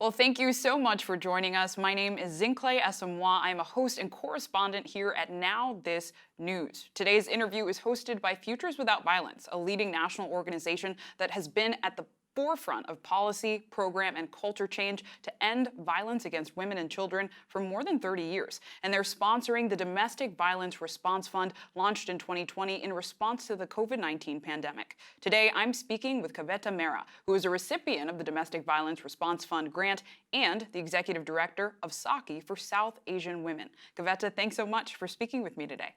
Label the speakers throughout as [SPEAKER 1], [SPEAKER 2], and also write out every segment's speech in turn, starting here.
[SPEAKER 1] Well, thank you so much for joining us. My name is Zinhle Essamuah. I'm a host and correspondent here at NowThis News. Today's interview is hosted by Futures Without Violence, a leading national organization that has been at the forefront of policy, program, and culture change to end violence against women and children for more than 30 years. And they're sponsoring the Domestic Violence Response Fund launched in 2020 in response to the COVID-19 pandemic. Today, I'm speaking with Kavita Mehra, who is a recipient of the Domestic Violence Response Fund grant and the executive director of Sakhi for South Asian women. Kavita, thanks so much for speaking with me today.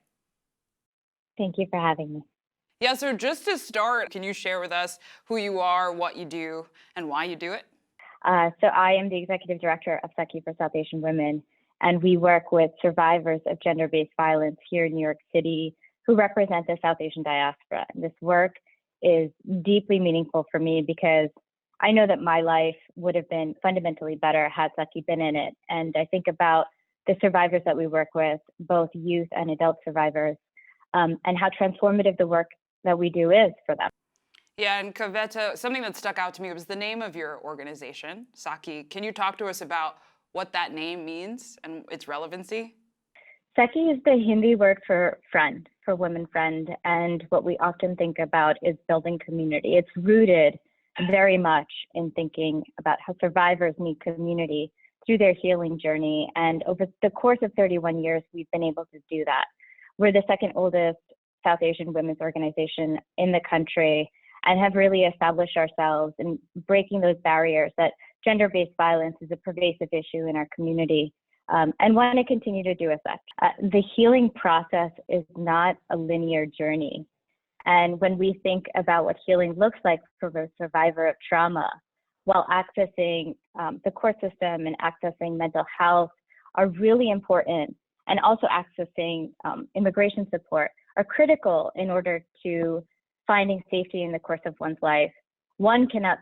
[SPEAKER 2] Thank you for having me.
[SPEAKER 1] Yeah, so just to start, can you share with us who you are, what you do, and why you do it?
[SPEAKER 2] So I am the executive director of Sakhi for South Asian Women, and we work with survivors of gender-based violence here in New York City who represent the South Asian diaspora. And this work is deeply meaningful for me because I know that my life would have been fundamentally better had Sakhi been in it. And I think about the survivors that we work with, both youth and adult survivors, and how transformative the work that we do is for them.
[SPEAKER 1] Yeah, and Kavita, something that stuck out to me was the name of your organization, Sakhi. Can you talk to us about what that name means and its relevancy?
[SPEAKER 2] Sakhi is the Hindi word for friend, for women friend, and what we often think about is building community. It's rooted very much in thinking about how survivors need community through their healing journey. And over the course of 31 years, we've been able to do that. We're the second oldest South Asian women's organization in the country and have really established ourselves in breaking those barriers that gender-based violence is a pervasive issue in our community, and want to continue to do as such. The healing process is not a linear journey. And when we think about what healing looks like for a survivor of trauma, while accessing the court system and accessing mental health are really important, and also accessing immigration support are critical in order to finding safety in the course of one's life. One cannot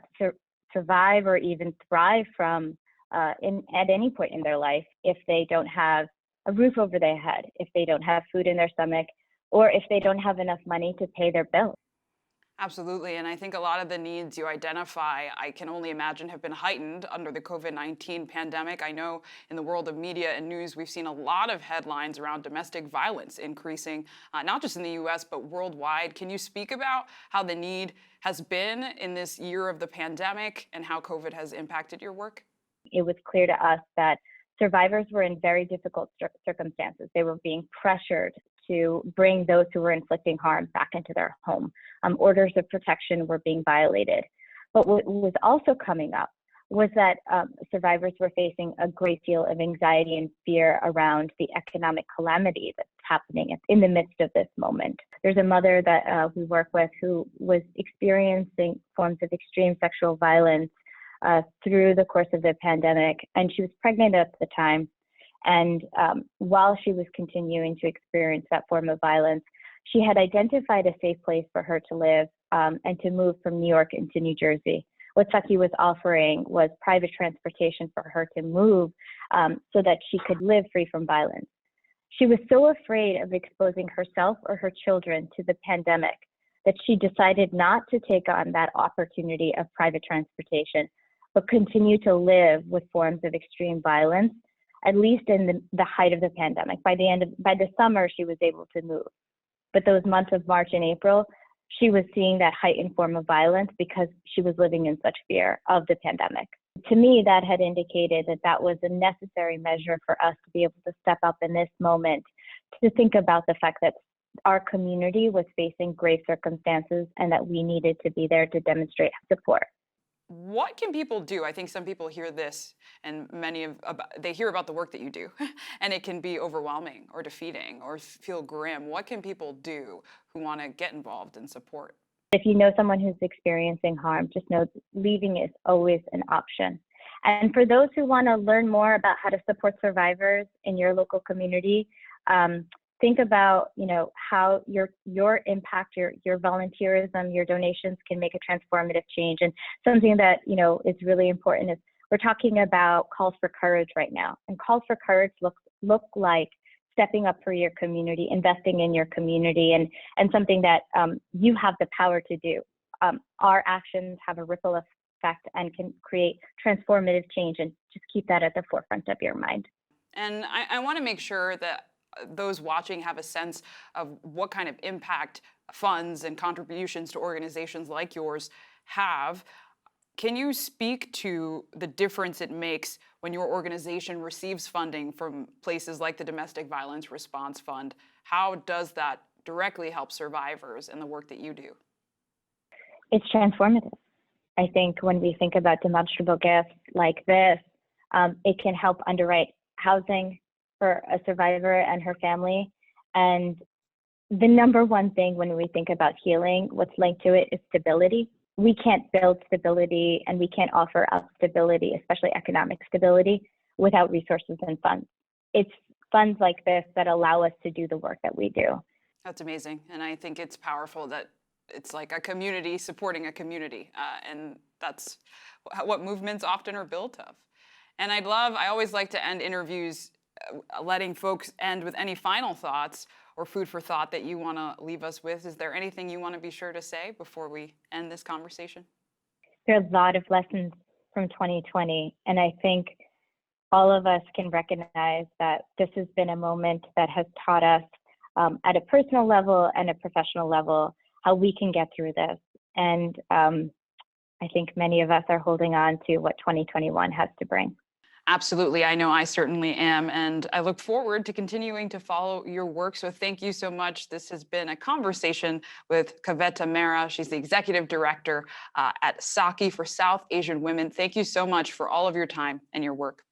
[SPEAKER 2] survive or even thrive from at any point in their life if they don't have a roof over their head, if they don't have food in their stomach, or if they don't have enough money to pay their bills.
[SPEAKER 1] Absolutely, and I think a lot of the needs you identify, I can only imagine, have been heightened under the COVID-19 pandemic. I know in the world of media and news, we've seen a lot of headlines around domestic violence increasing, not just in the US, but worldwide. Can you speak about how the need has been in this year of the pandemic and how COVID has impacted your work?
[SPEAKER 2] It was clear to us that survivors were in very difficult circumstances. They were being pressured to bring those who were inflicting harm back into their home. Orders of protection were being violated. But what was also coming up was that survivors were facing a great deal of anxiety and fear around the economic calamity that's happening in the midst of this moment. There's a mother that we work with who was experiencing forms of extreme sexual violence through the course of the pandemic, and she was pregnant at the time. And while she was continuing to experience that form of violence, she had identified a safe place for her to live and to move from New York into New Jersey. What Sakhi was offering was private transportation for her to move so that she could live free from violence. She was so afraid of exposing herself or her children to the pandemic that she decided not to take on that opportunity of private transportation, but continue to live with forms of extreme violence, at least in the height of the pandemic. By the summer, she was able to move. But those months of March and April, she was seeing that heightened form of violence because she was living in such fear of the pandemic. To me, that had indicated that that was a necessary measure for us to be able to step up in this moment, to think about the fact that our community was facing grave circumstances and that we needed to be there to demonstrate support.
[SPEAKER 1] What can people do? I think some people hear this and they hear about the work that you do and it can be overwhelming or defeating or feel grim. What can people do who want to get involved and support?
[SPEAKER 2] If you know someone who's experiencing harm, just know leaving is always an option. And for those who want to learn more about how to support survivors in your local community, think about, how your impact, your volunteerism, your donations can make a transformative change. And something that, is really important is we're talking about calls for courage right now. And calls for courage look like stepping up for your community, investing in your community, and something that you have the power to do. Our actions have a ripple effect and can create transformative change, and just keep that at the forefront of your mind.
[SPEAKER 1] And I want to make sure that those watching have a sense of what kind of impact funds and contributions to organizations like yours have. Can you speak to the difference it makes when your organization receives funding from places like the Domestic Violence Response Fund? How does that directly help survivors and the work that you do?
[SPEAKER 2] It's transformative. I think when we think about demonstrable gifts like this, it can help underwrite housing for a survivor and her family. And the number one thing when we think about healing, what's linked to it is stability. We can't build stability and we can't offer up stability, especially economic stability, without resources and funds. It's funds like this that allow us to do the work that we do.
[SPEAKER 1] That's amazing. And I think it's powerful that it's like a community supporting a community. And that's what movements often are built of. And I always like to end interviews letting folks end with any final thoughts or food for thought that you want to leave us with. Is there anything you want to be sure to say before we end this conversation?
[SPEAKER 2] There are a lot of lessons from 2020, and I think all of us can recognize that this has been a moment that has taught us at a personal level and a professional level how we can get through this. And I think many of us are holding on to what 2021 has to bring.
[SPEAKER 1] Absolutely. I know I certainly am. And I look forward to continuing to follow your work. So thank you so much. This has been a conversation with Kavita Mehra. She's the executive director at Sakhi for South Asian Women. Thank you so much for all of your time and your work.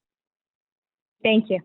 [SPEAKER 2] Thank you.